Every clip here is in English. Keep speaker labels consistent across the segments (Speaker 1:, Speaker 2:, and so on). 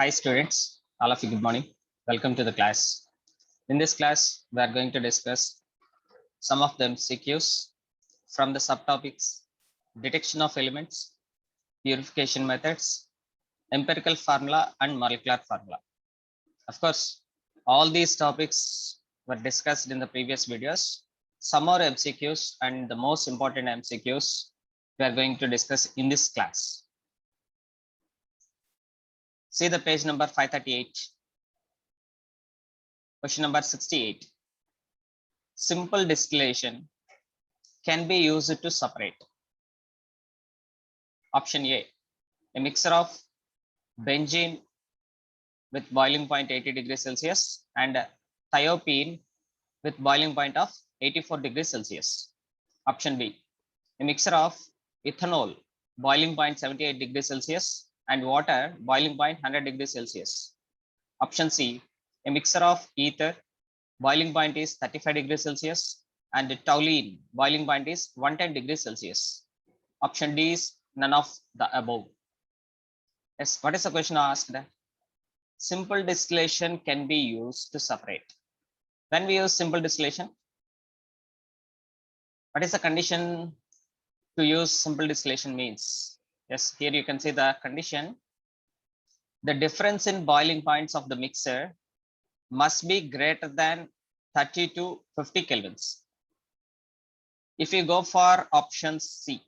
Speaker 1: Hi students, all of you good morning. Welcome to the class. In this class, we are going to discuss some of the MCQs from the subtopics detection of elements, purification methods, empirical formula and molecular formula. Of course, all these topics were discussed in the previous videos. Some more MCQs and the most important MCQs we are going to discuss in this class. See the page number 538. Question number 68. Simple distillation can be used to separate. Option A, a mixture of benzene with boiling point 80 degrees Celsius and thiopene with boiling point of 84 degrees Celsius. Option B, a mixture of ethanol boiling point 78 degrees Celsius and water boiling point 100 degrees Celsius. Option C, a mixture of ether boiling point is 35 degrees Celsius and toluene boiling point is 110 degrees Celsius. Option D is none of the above. Yes, what is the question asked? Simple distillation can be used to separate. When we use simple distillation, what is the condition to use simple distillation means? Yes, here you can see the condition. The difference in boiling points of the mixer must be greater than 30 to 50 kelvins. If you go for option C,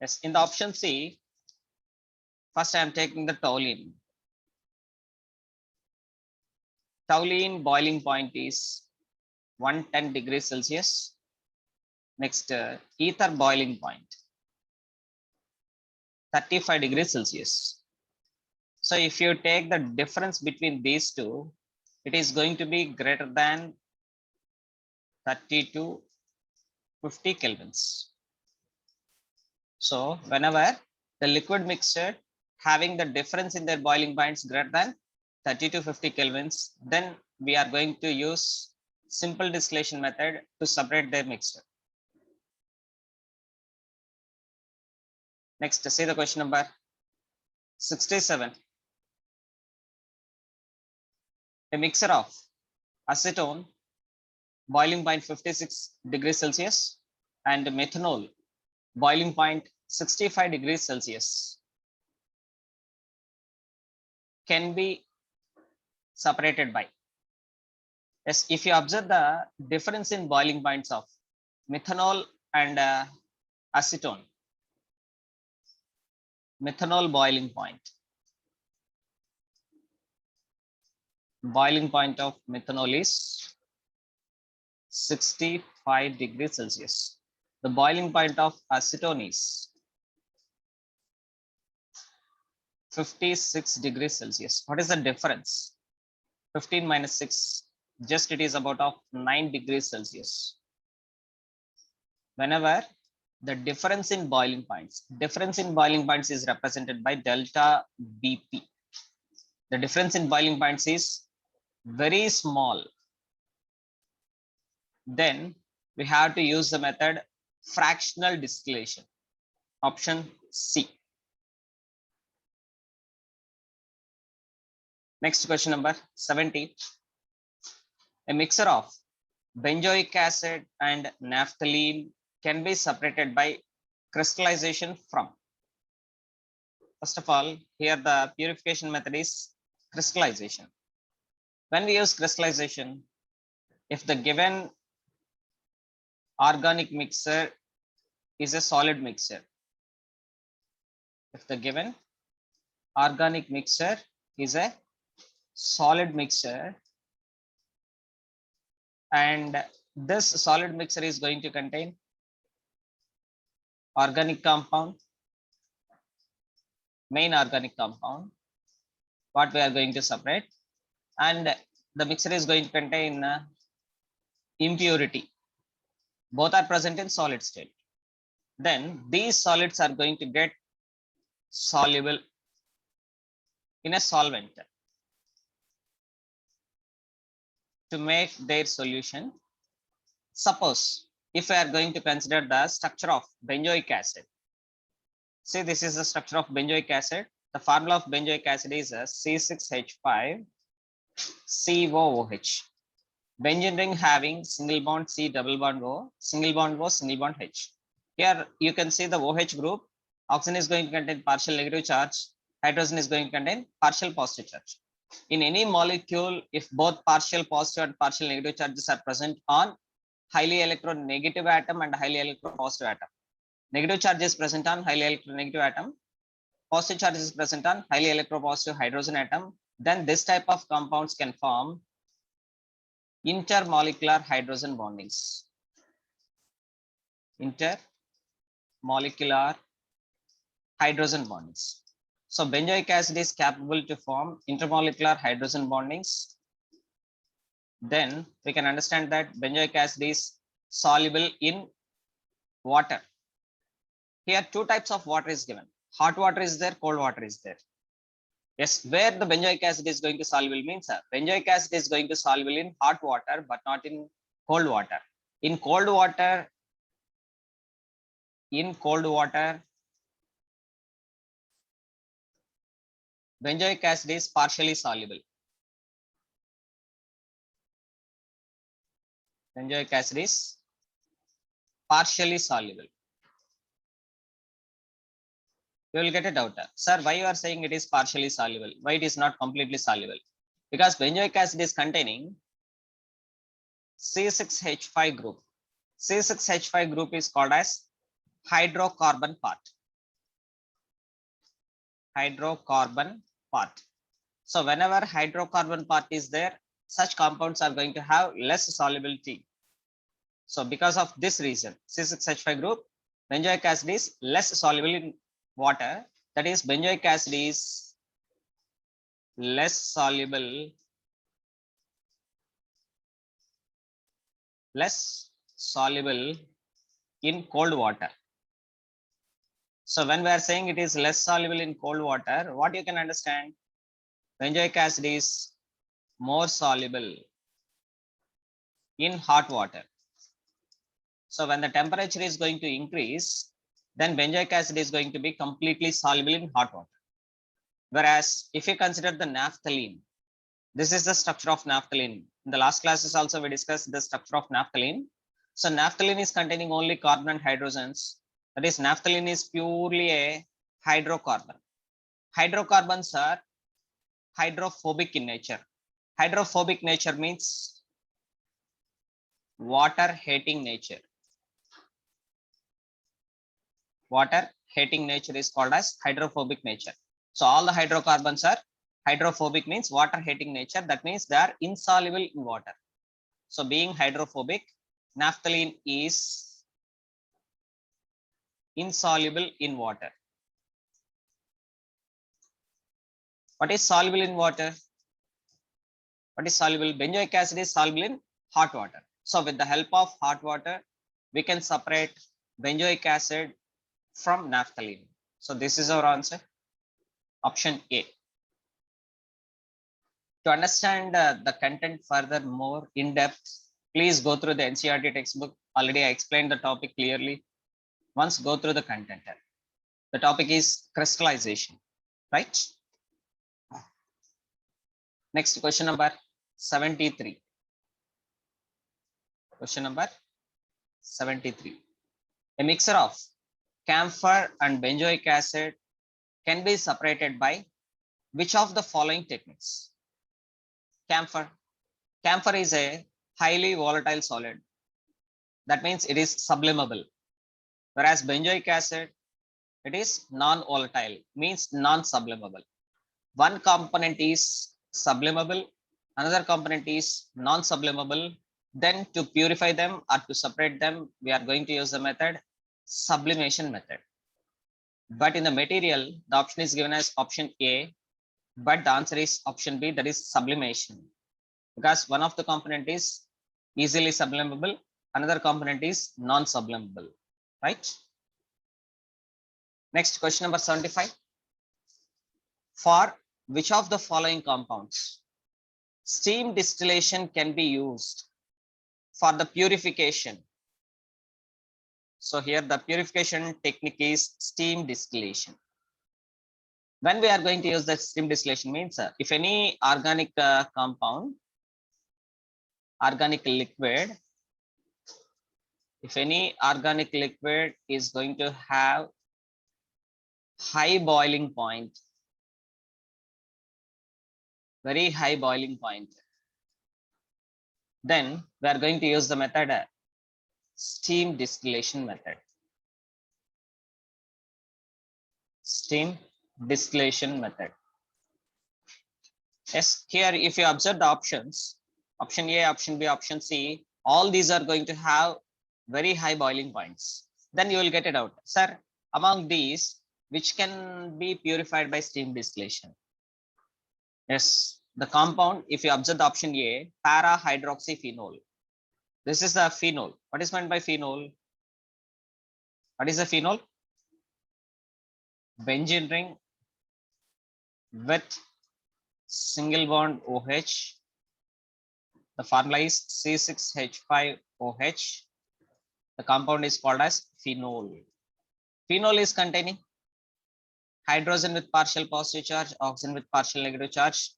Speaker 1: yes, in the option C, first I am taking the toluene. Toluene boiling point is 110 degrees Celsius. Next, ether boiling point 35 degrees Celsius. So if you take the difference between these two, it is going to be greater than 30 to 50 kelvins. So whenever the liquid mixture having the difference in their boiling points greater than 30 to 50 kelvins, then we are going to use simple distillation method to separate their mixture. Next, see the question number 67. A mixture of acetone boiling point 56 degrees Celsius and methanol boiling point 65 degrees Celsius can be separated by. Yes, if you observe the difference in boiling points of methanol and acetone, methanol boiling point of methanol is 65 degrees Celsius. The boiling point of acetone is 56 degrees Celsius. What is the difference? 15 minus 6, just it is about of 9 degrees Celsius. Whenever the difference in boiling points is represented by delta BP. The difference in boiling points is very small. Then we have to use the method fractional distillation. Option C. Next question number 70. A mixture of benzoic acid and naphthalene can be separated by crystallization from. First of all, here the purification method is crystallization. When we use crystallization, if the given organic mixture is a solid mixture, if the given organic mixture is a solid mixture and this solid mixture is going to contain organic compound, main organic compound, what we are going to separate, and the mixture is going to contain impurity. Both are present in solid state. Then these solids are going to get soluble in a solvent to make their solution. Suppose if we are going to consider the structure of benzoic acid. See, this is the structure of benzoic acid. The formula of benzoic acid is C6H5COOH. Benzene ring having single bond C, double bond O, single bond O, single bond H. Here you can see the OH group. Oxygen is going to contain partial negative charge. Hydrogen is going to contain partial positive charge. In any molecule, if both partial positive and partial negative charges are present on highly electronegative atom and highly electropositive atom. Negative charge is present on highly electronegative atom. Positive charge is present on highly electropositive hydrogen atom. Then this type of compounds can form intermolecular hydrogen bondings. Intermolecular hydrogen bondings. So benzoic acid is capable to form intermolecular hydrogen bondings. Then we can understand that benzoic acid is soluble in water. Here two types of water is given. Hot water is there, cold water is there. Yes, where the benzoic acid is going to soluble means benzoic acid is going to soluble in hot water but not in cold water. In cold water, benzoic acid is partially soluble. Benzoic acid is partially soluble. You will get a doubt. Sir, why you are saying it is partially soluble? Why it is not completely soluble? Because benzoic acid is containing C6H5 group. C6H5 group is called as hydrocarbon part. Hydrocarbon part. So whenever hydrocarbon part is there, such compounds are going to have less solubility. So because of this reason, C6H5 group, benzoic acid is less soluble in water. That is, benzoic acid is less soluble in cold water. So when we are saying it is less soluble in cold water, what you can understand? Benzoic acid is more soluble in hot water. So when the temperature is going to increase, then benzoic acid is going to be completely soluble in hot water. Whereas if you consider the naphthalene, this is the structure of naphthalene. In the last classes also we discussed the structure of naphthalene. So naphthalene is containing only carbon and hydrogens. That is, naphthalene is purely a hydrocarbon. Hydrocarbons are hydrophobic in nature. Hydrophobic nature means water hating nature. Water hating nature is called as hydrophobic nature. So all the hydrocarbons are hydrophobic, means water hating nature. That means they are insoluble in water. So being hydrophobic, naphthalene is insoluble in water. What is soluble in water? What is soluble? Benzoic acid is soluble in hot water. So with the help of hot water, we can separate benzoic acid from naphthalene. So this is our answer, option A. To understand the content further more in depth, please go through the NCERT textbook. Already I explained the topic clearly. Once go through the content. The topic is crystallization, right? Next, question number 73. Question number 73. A mixture of camphor and benzoic acid can be separated by which of the following techniques? Camphor. Camphor is a highly volatile solid. That means it is sublimable. Whereas benzoic acid, it is non-volatile, means non-sublimable. One component is sublimable, another component is non-sublimable. Then to purify them or to separate them, we are going to use the method sublimation method. But in the material, the option is given as option A, but the answer is option B, that is sublimation. Because one of the component is easily sublimable, another component is non-sublimable, right? Next, question number 75. For which of the following compounds steam distillation can be used for the purification? So here the purification technique is steam distillation. when we are going to use the stream distillation means if any organic compound, organic liquid, if any organic liquid is going to have high boiling point, very high boiling point, then we are going to use the method steam distillation method. Steam distillation method. Yes, here if you observe the options, option A, option B, option C, all these are going to have very high boiling points. Then you will get it out. Sir, among these, which can be purified by steam distillation? Yes, the compound, if you observe the option A, para-hydroxyphenol. This is the phenol. What is meant by phenol? What is the phenol? Benzene ring with single bond OH. The formula is C6H5OH. The compound is called as phenol. Phenol is containing hydrogen with partial positive charge, oxygen with partial negative charge.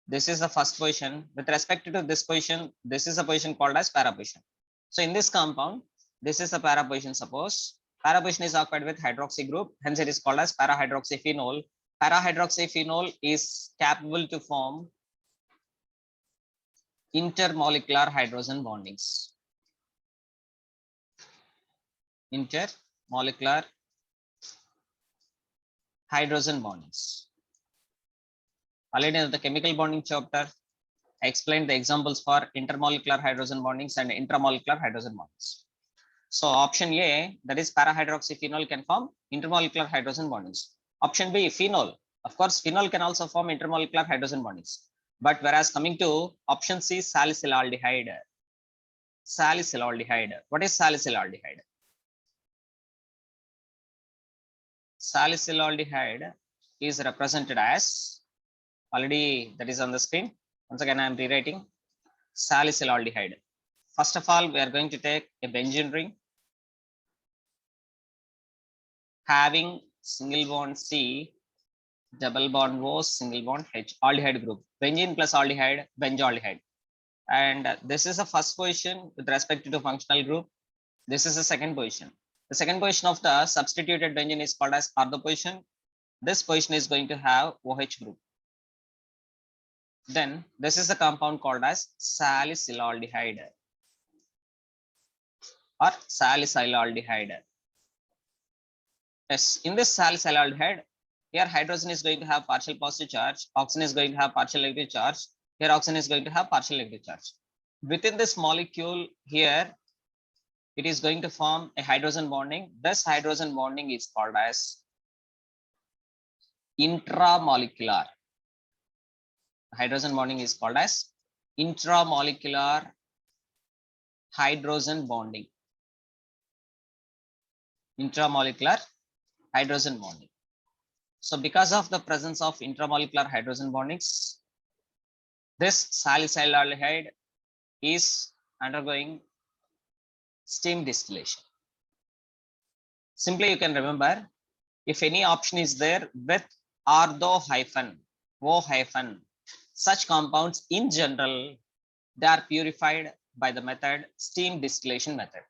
Speaker 1: This is the first position. With respect to this position, this is a position called as para position. So in this compound, this is the para position. Suppose para position is occupied with hydroxy group, hence it is called as para-hydroxyphenol. Para-hydroxyphenol is capable to form intermolecular hydrogen bondings. Intermolecular hydrogen bondings. Already in the chemical bonding chapter, I explained the examples for intermolecular hydrogen bondings and intramolecular hydrogen bondings. So option A, that is para-hydroxyphenol, can form intermolecular hydrogen bondings. Option B, phenol. Of course, phenol can also form intermolecular hydrogen bondings. But whereas coming to option C, salicylaldehyde. Salicylaldehyde. What is salicylaldehyde? Salicylaldehyde is represented as, already that is on the screen. Once again, I am rewriting salicylaldehyde. First of all, we are going to take a benzene ring having single bond C, double bond O, single bond H, aldehyde group. Benzene plus aldehyde, benzaldehyde. And this is the first position with respect to the functional group. This is the second position. The second position of the substituted benzene is called as ortho position. This position is going to have OH group. Then this is the compound called as salicylaldehyde or salicylaldehyde. Yes, in this salicylaldehyde, here hydrogen is going to have partial positive charge, oxygen is going to have partial negative charge, here oxygen is going to have partial negative charge. Within this molecule here, it is going to form a hydrogen bonding. This hydrogen bonding is called as intramolecular. Hydrogen bonding is called as intramolecular hydrogen bonding. Intramolecular hydrogen bonding. So because of the presence of intramolecular hydrogen bondings, this salicylaldehyde is undergoing steam distillation. Simply you can remember, if any option is there with ortho hyphen, O hyphen, such compounds in general, they are purified by the method steam distillation method.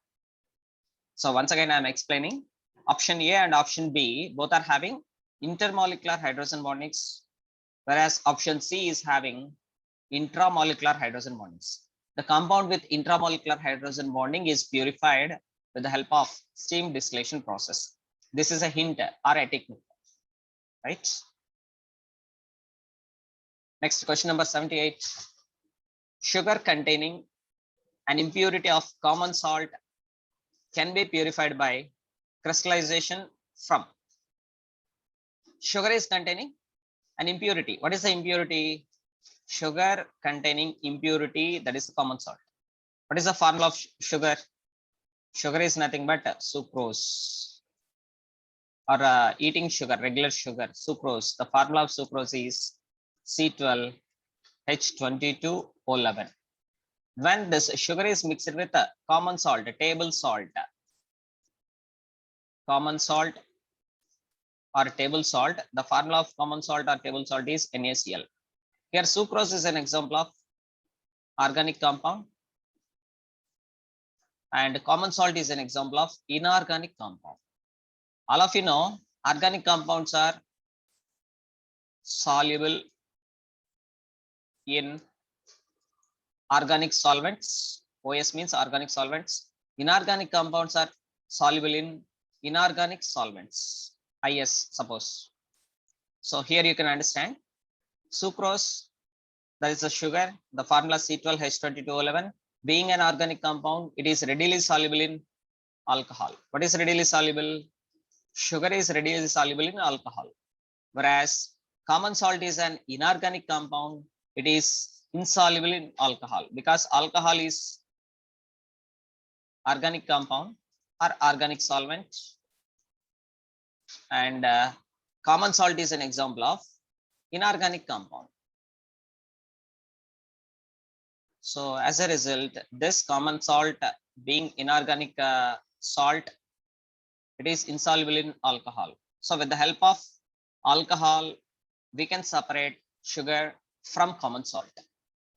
Speaker 1: So once again, I am explaining option A and option B, both are having intermolecular hydrogen bondings, whereas option C is having intramolecular hydrogen bondings. The compound with intramolecular hydrogen bonding is purified with the help of steam distillation process. This is a hint or a technique, right? Next, question number 78. Sugar containing an impurity of common salt can be purified by crystallization from. Sugar is containing an impurity. What is the impurity? Sugar containing impurity, that is common salt. What is the formula of sugar? Sugar is nothing but sucrose, or eating sugar, regular sugar, sucrose. The formula of sucrose is C12H22O11. When this sugar is mixed with a common salt, table salt, common salt or table salt. The formula of common salt or table salt is NaCl. Here sucrose is an example of organic compound, and common salt is an example of inorganic compound. All of you know organic compounds are soluble in organic solvents. OS means organic solvents. Inorganic compounds are soluble in inorganic solvents. IS suppose. So here you can understand sucrose, that is the sugar, the formula C12H22O11. Being an organic compound, it is readily soluble in alcohol. What is readily soluble? Sugar is readily soluble in alcohol. Whereas common salt is an inorganic compound, it is insoluble in alcohol, because alcohol is organic compound or organic solvent, and common salt is an example of inorganic compound. So as a result, this common salt being inorganic salt, it is insoluble in alcohol. So with the help of alcohol, we can separate sugar from common salt,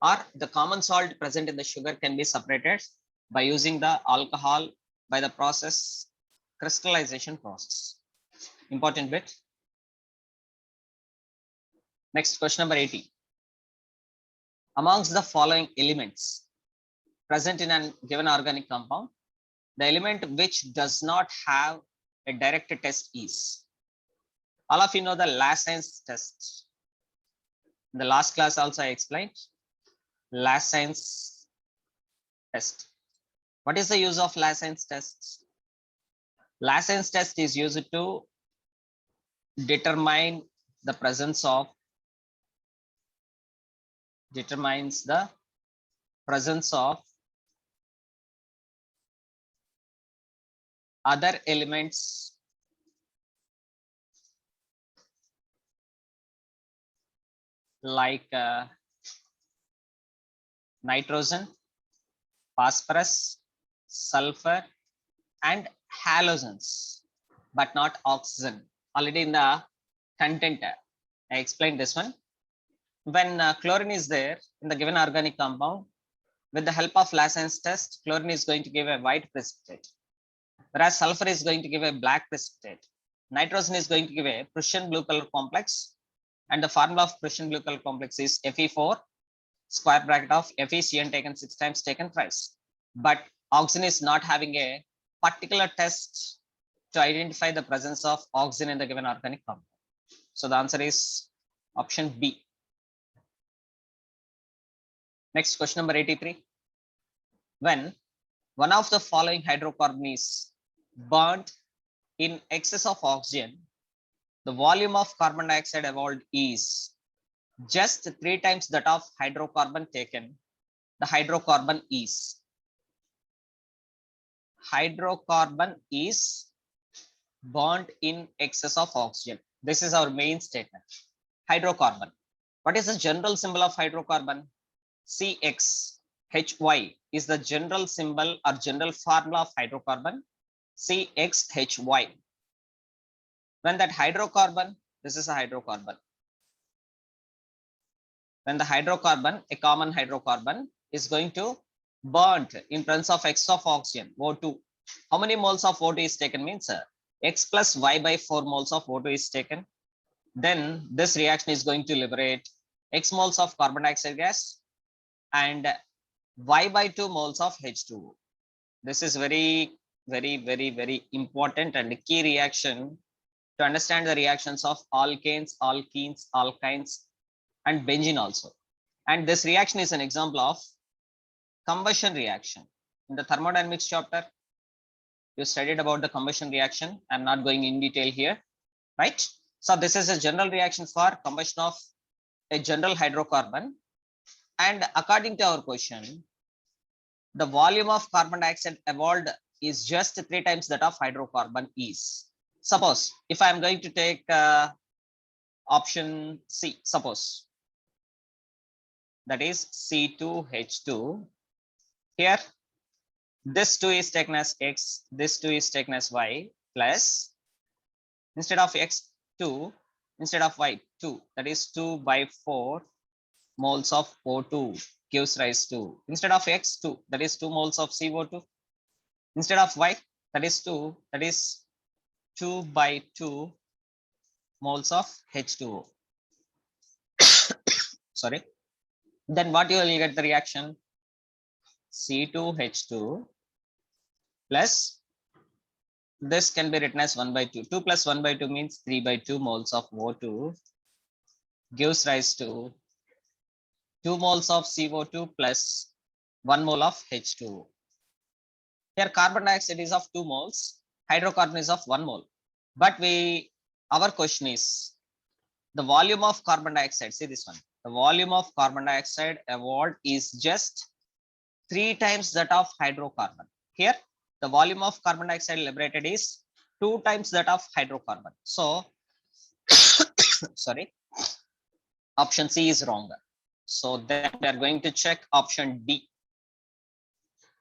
Speaker 1: or the common salt present in the sugar can be separated by using the alcohol by the process, crystallization process. Important bit. Next, question number 80. Amongst the following elements present in a given organic compound, the element which does not have a direct test is. All of you know the Lassen's test. In the last class also I explained Lassen's test. What is the use of Lassen's test? Lassen's test is used to determines the presence of other elements like nitrogen, phosphorus, sulfur, and halogens, but not oxygen. Already in the content, I explained this one. When chlorine is there in the given organic compound, with the help of Lassen's test, chlorine is going to give a white precipitate, whereas sulfur is going to give a black precipitate. Nitrogen is going to give a Prussian blue color complex, and the formula of Prussian blue color complex is Fe4 square bracket of FeCN taken 6 times taken thrice. But oxygen is not having a particular test to identify the presence of oxygen in the given organic compound. So the answer is option B. Next, question number 83. When one of the following hydrocarbon is burnt in excess of oxygen, the volume of carbon dioxide evolved is just 3 times that of hydrocarbon taken. The hydrocarbon is burnt in excess of oxygen. This is our main statement. Hydrocarbon. What is the general symbol of hydrocarbon? CXHY is the general symbol or general formula of hydrocarbon. CXHY. When that hydrocarbon, this is a hydrocarbon. When the hydrocarbon, a common hydrocarbon, is going to burnt in presence of X of oxygen, O2. How many moles of O2 is taken means X plus Y by 4 moles of O2 is taken. Then this reaction is going to liberate X moles of carbon dioxide gas and Y by 2 moles of H2O. This is very important and key reaction to understand the reactions of alkanes, alkenes, alkynes, and benzene also. And this reaction is an example of combustion reaction. In the thermodynamics chapter, you studied about the combustion reaction. I'm not going in detail here, right? So this is a general reaction for combustion of a general hydrocarbon. And according to our question, the volume of carbon dioxide evolved is just 3 times that of hydrocarbon is. Suppose if I'm going to take option C, suppose that is C2H2. Here, this 2 is taken as X, this 2 is taken as Y, plus instead of X, 2 instead of y 2, that is 2 by 4 moles of O2 gives rise to, instead of x 2, that is 2 moles of CO2, instead of y, that is 2, that is 2 by 2 moles of H2O. Sorry. Then what you will get the reaction? C2H2 plus, this can be written as 1 by 2. 2 plus 1 by 2 means 3 by 2 moles of O2 gives rise to 2 moles of CO2 plus 1 mole of H2O. Here carbon dioxide is of 2 moles, hydrocarbon is of 1 mole. But our question is the volume of carbon dioxide. See this one. The volume of carbon dioxide evolved is just 3 times that of hydrocarbon. Here the volume of carbon dioxide liberated is 2 times that of hydrocarbon. So sorry, option C is wrong. So then we are going to check option D.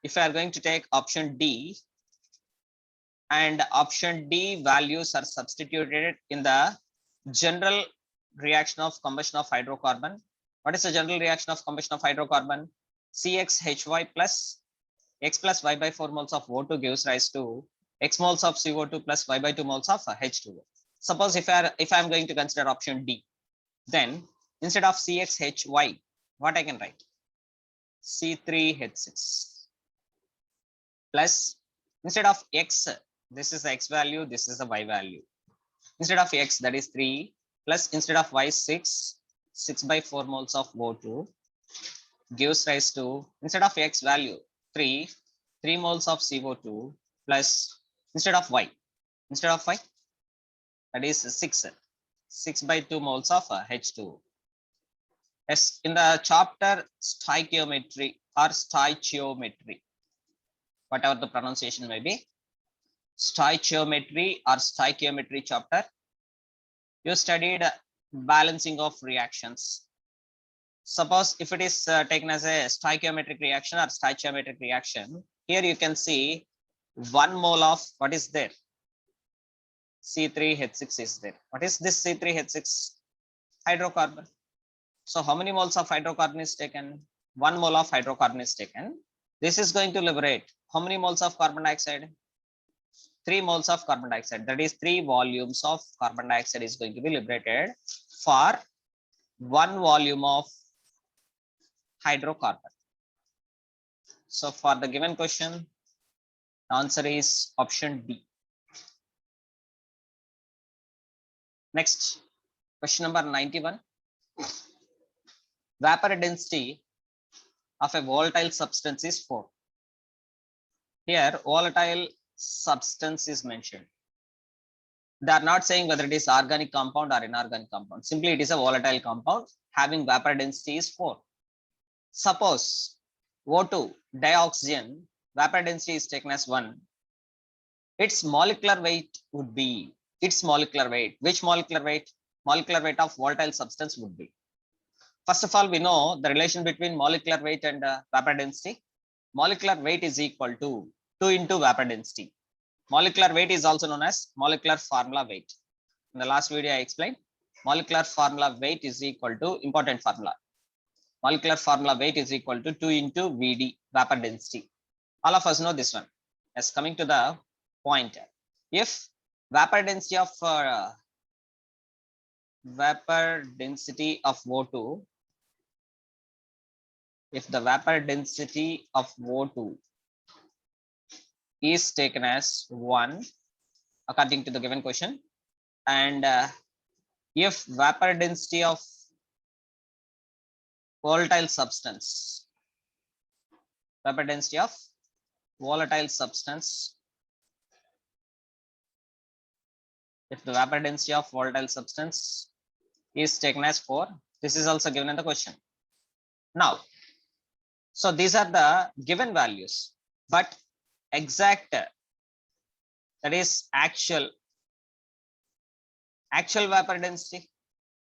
Speaker 1: If we are going to take option D, and option D values are substituted in the general reaction of combustion of hydrocarbon. What is the general reaction of combustion of hydrocarbon? CxHy plus x plus y by 4 moles of O2 gives rise to x moles of CO2 plus y by 2 moles of H2O. Suppose if I am going to consider option D, then instead of CxHy, what I can write? C3H6 plus, instead of x, this is the x value, this is the y value. Instead of x, that is 3, plus instead of y, 6 by 4 moles of O2 gives rise to, instead of x value 3 moles of CO2 plus, instead of y, that is 6 by 2 moles of H2O. Yes, in the chapter stoichiometry or stoichiometry, whatever the pronunciation may be, stoichiometry or stoichiometry chapter, you studied balancing of reactions. Suppose if it is taken as a stoichiometric reaction or stoichiometric reaction, here you can see 1 mole of what is there? C3H6 is there. What is this C3H6? Hydrocarbon. So how many moles of hydrocarbon is taken? 1 mole of hydrocarbon is taken. This is going to liberate how many moles of carbon dioxide? 3 moles of carbon dioxide. That is 3 volumes of carbon dioxide is going to be liberated for 1 volume of hydrocarbon. So for the given question, the answer is option D. Next, question number 91. Vapor density of a volatile substance is 4. Here, volatile substance is mentioned. They are not saying whether it is organic compound or inorganic compound. Simply, it is a volatile compound having vapor density is 4. Suppose O2, dioxygen, vapor density is taken as 1. Its molecular weight would be, its molecular weight. Which molecular weight? Molecular weight of volatile substance would be. First of all, we know the relation between molecular weight and vapor density. Molecular weight is equal to 2 into vapor density. Molecular weight is also known as molecular formula weight. In the last video, I explained molecular formula weight is equal to, important formula. Molecular formula weight is equal to 2 into Vd, vapor density. All of us know this one. Yes, coming to the point. If vapor density of O2, if the vapor density of O2 is taken as 1 according to the given question, and if vapor density of volatile substance, if the vapor density of volatile substance is taken as 4, this is also given in the question. Now, so these are the given values, but exact, that is actual vapor density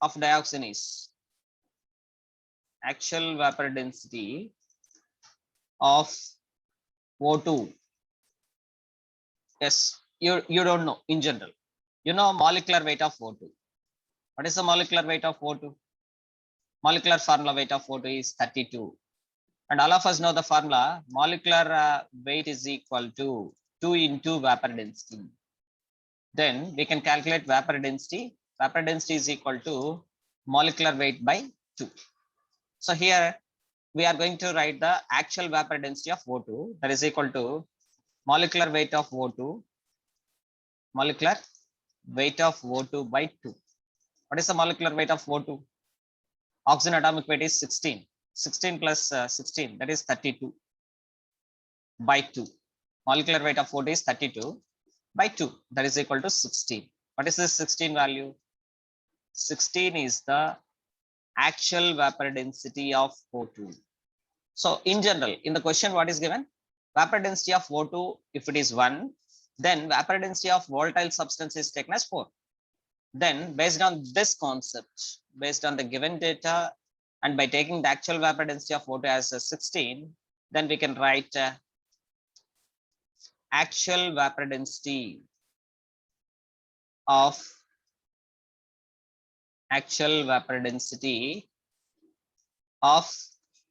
Speaker 1: of dioxin is, actual vapor density of O2. Yes, you don't know in general. You know molecular weight of O2. What is the molecular weight of O2? Molecular formula weight of O2 is 32. And all of us know the formula. Molecular weight is equal to 2 into vapor density. Then we can calculate vapor density. Vapor density is equal to molecular weight by 2. So here we are going to write the actual vapor density of O2, that is equal to molecular weight of O2, molecular weight of O2 by 2. What is the molecular weight of O2? Oxygen atomic weight is 16. 16 plus 16, that is 32 by 2. Molecular weight of O2 is 32 by 2, that is equal to 16. What is this 16 value? 16 is the actual vapor density of O2. So in general, in the question, what is given? Vapor density of O2, if it is 1, then vapor density of volatile substance is taken as 4. Then based on this concept, based on the given data, and by taking the actual vapor density of O2 as 16, then we can write actual vapor density of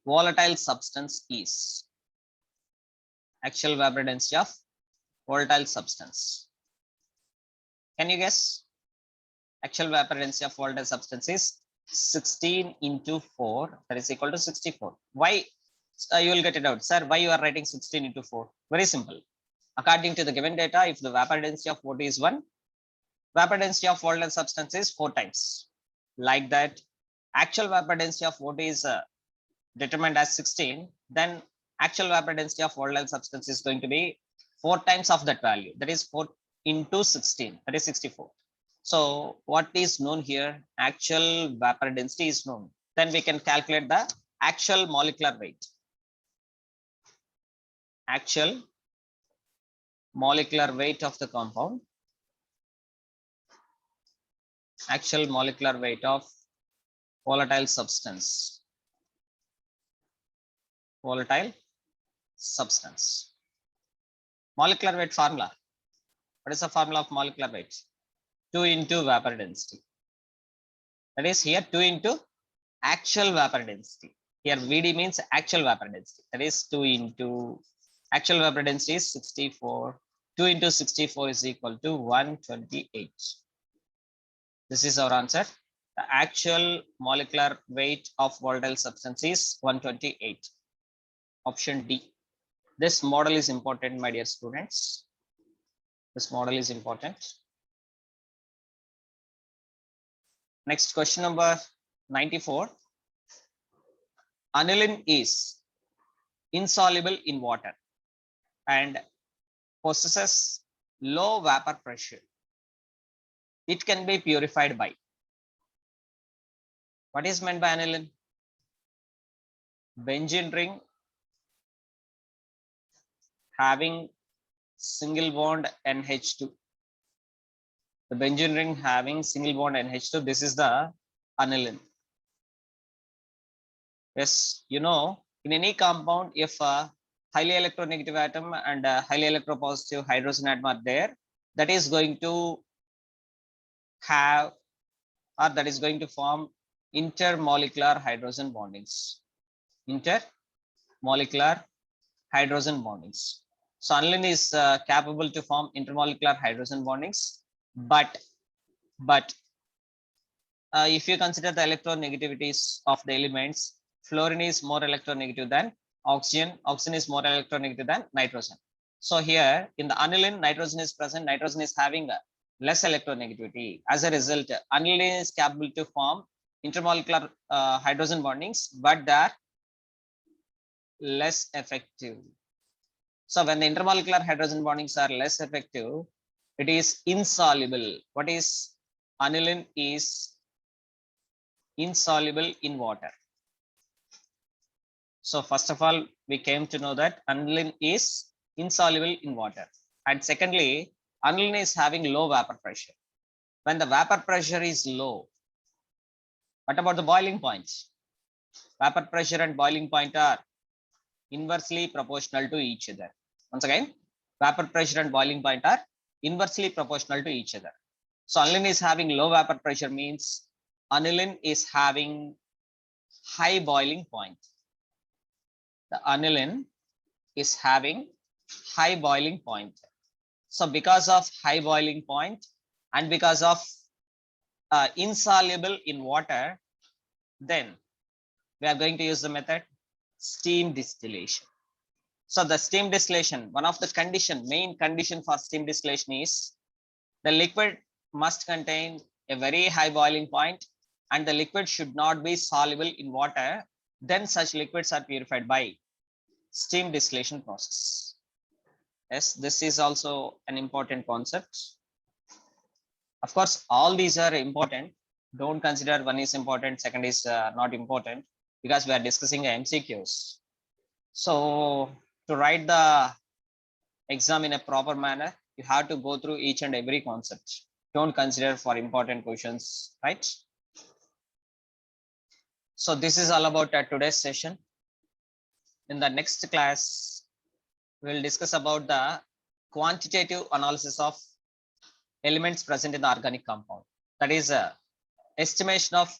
Speaker 1: volatile substance is actual vapor density of volatile substance. Can you guess? Actual vapor density of volatile substance is 16 into 4, that is equal to 64. Why? You will get it out. Sir, why you are writing 16 into 4? Very simple. According to the given data, if the vapor density of O2 is 1, vapor density of volatile substance is 4 times. Like that, actual vapor density of O2 is determined as 16, then actual vapor density of volatile substance is going to be 4 times of that value. That is 4 into 16, that is 64. So what is known here? Actual vapor density is known. Then we can calculate the actual molecular weight. Actual molecular weight of the compound. Actual molecular weight of volatile substance. Volatile substance. Molecular weight formula. What is the formula of molecular weight? 2 into vapor density. That is here 2 into actual vapor density. Here VD means actual vapor density. That is 2 into actual vapor density is 64. 2 into 64 is equal to 128. This is our answer. The actual molecular weight of volatile substance is 128. Option D. This model is important, my dear students. This model is important. Next question number 94. Aniline is insoluble in water and possesses low vapor pressure. It can be purified by. What is meant by aniline? Benzene ring having single bond NH2. The benzene ring having single bond NH2. This is the aniline. Yes, you know, in any compound, if a highly electronegative atom and a highly electropositive hydrogen atom are there, that is going to have, or that is going to form intermolecular hydrogen bondings. Intermolecular hydrogen bondings. So aniline is capable to form intermolecular hydrogen bondings, but if you consider the electronegativities of the elements, fluorine is more electronegative than oxygen. Oxygen is more electronegative than nitrogen. So here in the aniline, nitrogen is present. Nitrogen is having less electronegativity. As a result, aniline is capable to form intermolecular hydrogen bondings, but they are less effective. So when the intermolecular hydrogen bondings are less effective, it is insoluble. What is aniline? Is insoluble in water. So first of all, we came to know that aniline is insoluble in water. And secondly, aniline is having low vapor pressure. When the vapor pressure is low, what about the boiling point? Vapor pressure and boiling point are inversely proportional to each other. Once again, vapor pressure and boiling point are inversely proportional to each other. So aniline is having low vapor pressure means aniline is having high boiling point. The aniline is having high boiling point. So because of high boiling point and because of insoluble in water, then we are going to use the method steam distillation. So the steam distillation, one of the main condition for steam distillation is the liquid must contain a very high boiling point and the liquid should not be soluble in water. Then such liquids are purified by steam distillation process. Yes, this is also an important concept. Of course, all these are important. Don't consider one is important, second is not important, because we are discussing MCQs. So to write the exam in a proper manner, you have to go through each and every concept. Don't consider for important questions, right? So this is all about today's session. In the next class, we'll discuss about the quantitative analysis of elements present in the organic compound. That is estimation of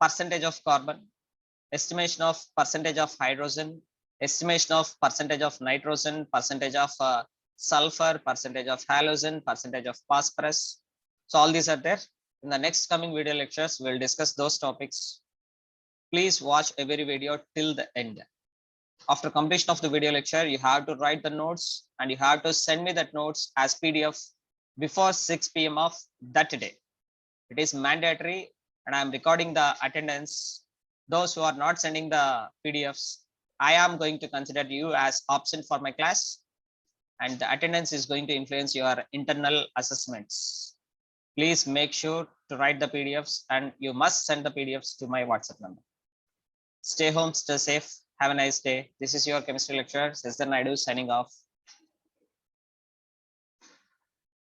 Speaker 1: percentage of carbon, estimation of percentage of hydrogen, estimation of percentage of nitrogen, percentage of sulfur, percentage of halogen, percentage of phosphorus. So all these are there. In the next coming video lectures, we'll discuss those topics. Please watch every video till the end. After completion of the video lecture, you have to write the notes and you have to send me that notes as PDF before 6 p.m. of that day. It is mandatory, and I'm recording the attendance. Those who are not sending the PDFs, I am going to consider you as absent for my class, and the attendance is going to influence your internal assessments. Please make sure to write the PDFs and you must send the PDFs to my WhatsApp number. Stay home, stay safe. Have a nice day. This is your chemistry lecturer, Cesar Naidu, signing off.